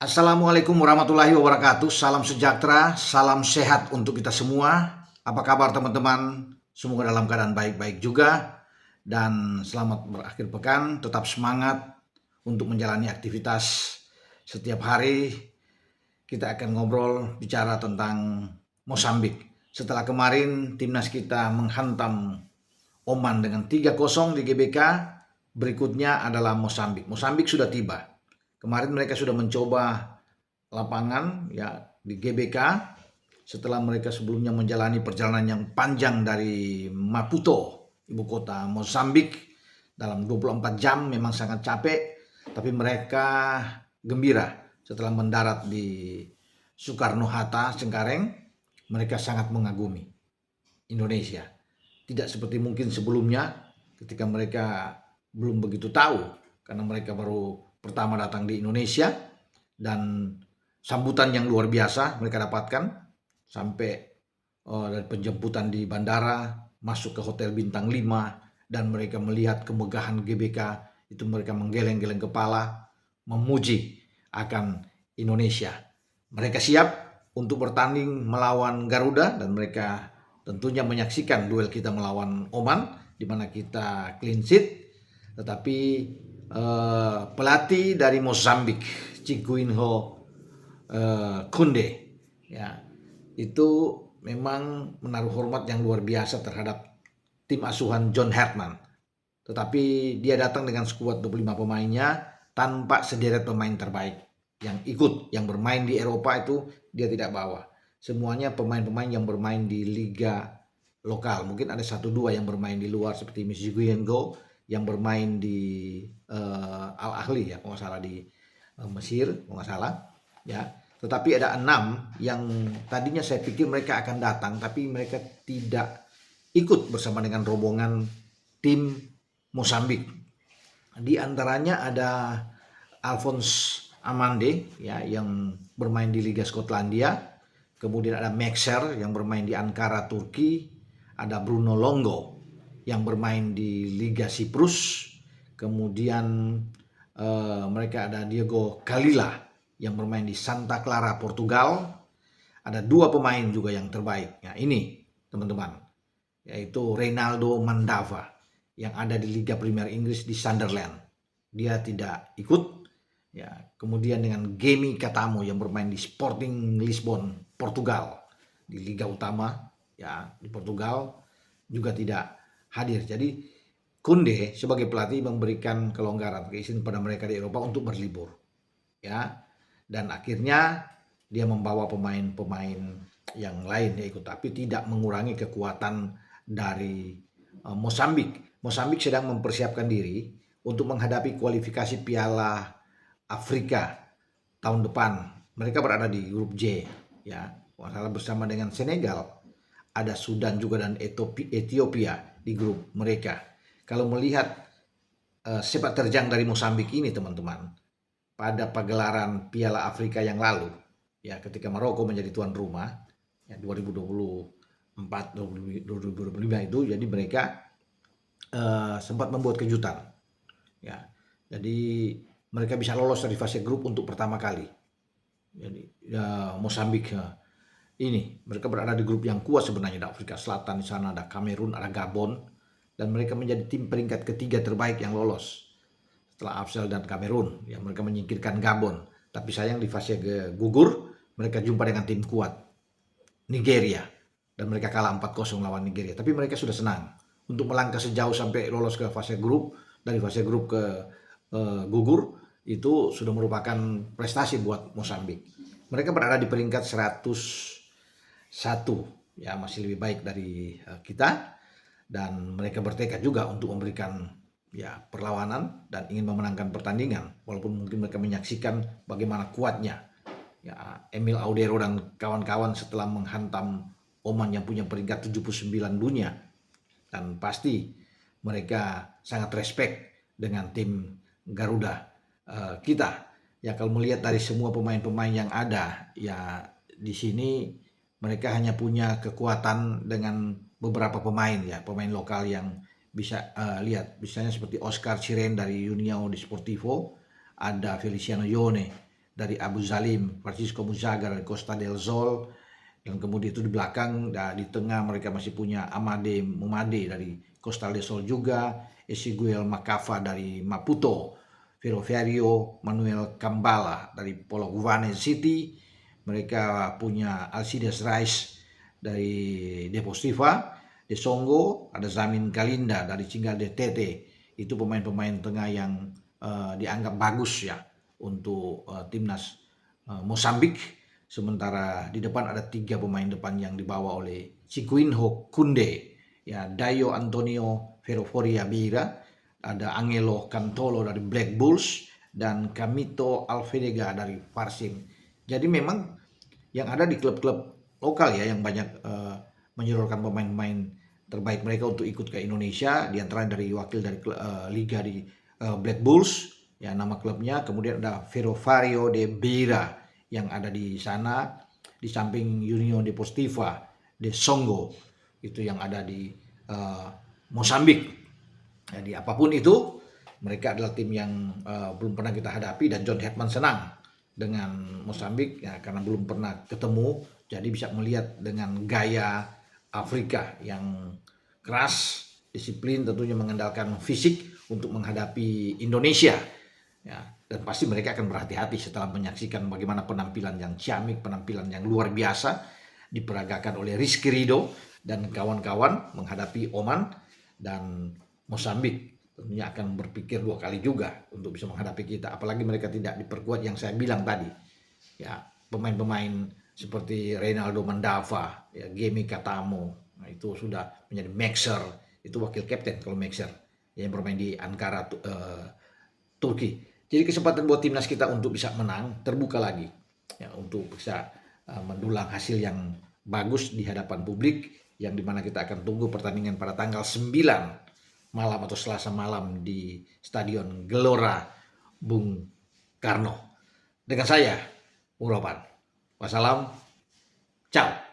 Assalamualaikum warahmatullahi wabarakatuh. Salam sejahtera, salam sehat untuk kita semua. Apa kabar teman-teman? Semoga dalam keadaan baik-baik juga. Dan selamat berakhir pekan. Tetap semangat untuk menjalani aktivitas setiap hari. Kita akan ngobrol bicara tentang Mozambik. Setelah kemarin timnas kita menghantam Oman dengan 3-0 di GBK, berikutnya adalah Mozambik. Mozambik sudah tiba. Kemarin mereka sudah mencoba lapangan ya di GBK setelah mereka sebelumnya menjalani perjalanan yang panjang dari Maputo, ibu kota Mozambik, dalam 24 jam. Memang sangat capek, tapi mereka gembira setelah mendarat di Soekarno-Hatta, Cengkareng. Mereka sangat mengagumi Indonesia. Tidak seperti mungkin sebelumnya ketika mereka belum begitu tahu, karena mereka baru pertama datang di Indonesia, dan sambutan yang luar biasa mereka dapatkan sampai dari penjemputan di bandara, masuk ke hotel bintang 5, dan mereka melihat kemegahan GBK itu, mereka menggeleng-geleng kepala memuji akan Indonesia. Mereka siap untuk bertanding melawan Garuda, dan mereka tentunya menyaksikan duel kita melawan Oman di mana kita clean sheet. Tetapi pelatih dari Mozambik, Chikuinho Kunde, ya, itu memang menaruh hormat yang luar biasa terhadap tim asuhan John Hartman. Tetapi dia datang dengan skuad 25 pemainnya tanpa sederet pemain terbaik yang ikut, yang bermain di Eropa itu dia tidak bawa. Semuanya pemain-pemain yang bermain di liga lokal. Mungkin ada 1-2 yang bermain di luar seperti Miziguyengo yang bermain di Al Ahly ya, kalau nggak salah di Mesir, kalau nggak salah ya. Tetapi ada 6 yang tadinya saya pikir mereka akan datang, tapi mereka tidak ikut bersama dengan rombongan tim Mozambik. Di antaranya ada Alphonse Amande ya, yang bermain di Liga Skotlandia. Kemudian ada Maxer yang bermain di Ankara, Turki. Ada Bruno Longo yang bermain di Liga Siprus. Kemudian mereka ada Diego Calila yang bermain di Santa Clara, Portugal. Ada 2 pemain juga yang terbaik. Nah, ini teman-teman, yaitu Reynaldo Mandava yang ada di Liga Premier Inggris di Sunderland. Dia tidak ikut. Ya, kemudian dengan Gemi Katamo yang bermain di Sporting Lisbon, Portugal, di Liga Utama ya di Portugal, juga tidak hadir. Jadi Kunde sebagai pelatih memberikan kelonggaran, keizin pada mereka di Eropa untuk berlibur. Ya, dan akhirnya dia membawa pemain-pemain yang lain ya ikut, tapi tidak mengurangi kekuatan dari Mozambik. Mozambik sedang mempersiapkan diri untuk menghadapi kualifikasi Piala Afrika tahun depan. Mereka berada di grup J ya, masalah bersama dengan Senegal. Ada Sudan juga dan Ethiopia di grup mereka. Kalau melihat sepak terjang dari Mozambik ini teman-teman, pada pagelaran Piala Afrika yang lalu ya, ketika Maroko menjadi tuan rumah ya 2024 2025 itu, jadi mereka sempat membuat kejutan ya. Jadi mereka bisa lolos dari fase grup untuk pertama kali. Jadi ya, Mozambik ya, ini mereka berada di grup yang kuat sebenarnya. Di Afrika Selatan di sana ada Kamerun, ada Gabon, dan mereka menjadi tim peringkat ketiga terbaik yang lolos setelah Afsel dan Kamerun. Ya, mereka menyingkirkan Gabon. Tapi sayang di fase gugur mereka jumpa dengan tim kuat Nigeria, dan mereka kalah 4-0 lawan Nigeria. Tapi mereka sudah senang untuk melangkah sejauh sampai lolos ke fase grup. Dari fase grup ke gugur itu sudah merupakan prestasi buat Mozambik. Mereka berada di peringkat 101 ya, masih lebih baik dari kita, dan mereka bertekad juga untuk memberikan ya perlawanan dan ingin memenangkan pertandingan, walaupun mungkin mereka menyaksikan bagaimana kuatnya ya Emil Audero dan kawan-kawan setelah menghantam Oman yang punya peringkat 79 dunia, dan pasti mereka sangat respect dengan tim Garuda kita. Ya, kalau melihat dari semua pemain-pemain yang ada ya di sini, mereka hanya punya kekuatan dengan beberapa pemain ya, pemain lokal yang bisa lihat misalnya seperti Oscar Chiren dari União Desportivo, ada Feliciano Yone dari Abu Zalim, Francisco Muzaga dari Costa del Sol, dan kemudian itu di belakang, di tengah mereka masih punya Amade Mumade dari Costa del Sol juga, Esiguel Macafa dari Maputo, Ferroviario Manuel Cambala dari Polokwane City, mereka punya Alcides Rice dari Deportiva de Songo, ada Zamin Kalinda dari Cinggal de Tete. Itu pemain-pemain tengah yang dianggap bagus ya untuk timnas Mosambik. Sementara di depan ada 3 pemain depan yang dibawa oleh Chiquinho Kunde, ya, Dayo Antonio Ferroforia Beira, ada Angelo Cantolo dari Black Bulls, dan Camito Alfedega dari Parsim. Jadi memang yang ada di klub-klub lokal ya yang banyak menyodorkan pemain-pemain terbaik mereka untuk ikut ke Indonesia, di antara dari wakil dari liga di Black Bulls, ya nama klubnya. Kemudian ada Ferroviario de Beira yang ada di sana, di samping Union Deportiva de Songo itu yang ada di Mosambik. Jadi apapun itu, mereka adalah tim yang belum pernah kita hadapi, dan John Hetman senang dengan Mosambik ya, karena belum pernah ketemu, jadi bisa melihat dengan gaya Afrika yang keras, disiplin, tentunya mengandalkan fisik untuk menghadapi Indonesia. Ya, dan pasti mereka akan berhati-hati setelah menyaksikan bagaimana penampilan yang ciamik, penampilan yang luar biasa diperagakan oleh Rizky Ridho dan kawan-kawan menghadapi Oman dan Mosambik. Tentunya akan berpikir 2 kali juga untuk bisa menghadapi kita, apalagi mereka tidak diperkuat yang saya bilang tadi. Ya, pemain-pemain seperti Reynaldo Mandava, ya, Gemi Katamo, nah, itu sudah menjadi Maxer, itu wakil kapten kalau Maxer yang bermain di Ankara, Turki. Jadi kesempatan buat timnas kita untuk bisa menang terbuka lagi, ya, untuk bisa mendulang hasil yang bagus di hadapan publik, yang dimana kita akan tunggu pertandingan pada tanggal 9 malam atau Selasa malam di Stadion Gelora Bung Karno. Dengan saya, Bung Ropan. Wassalam, ciao.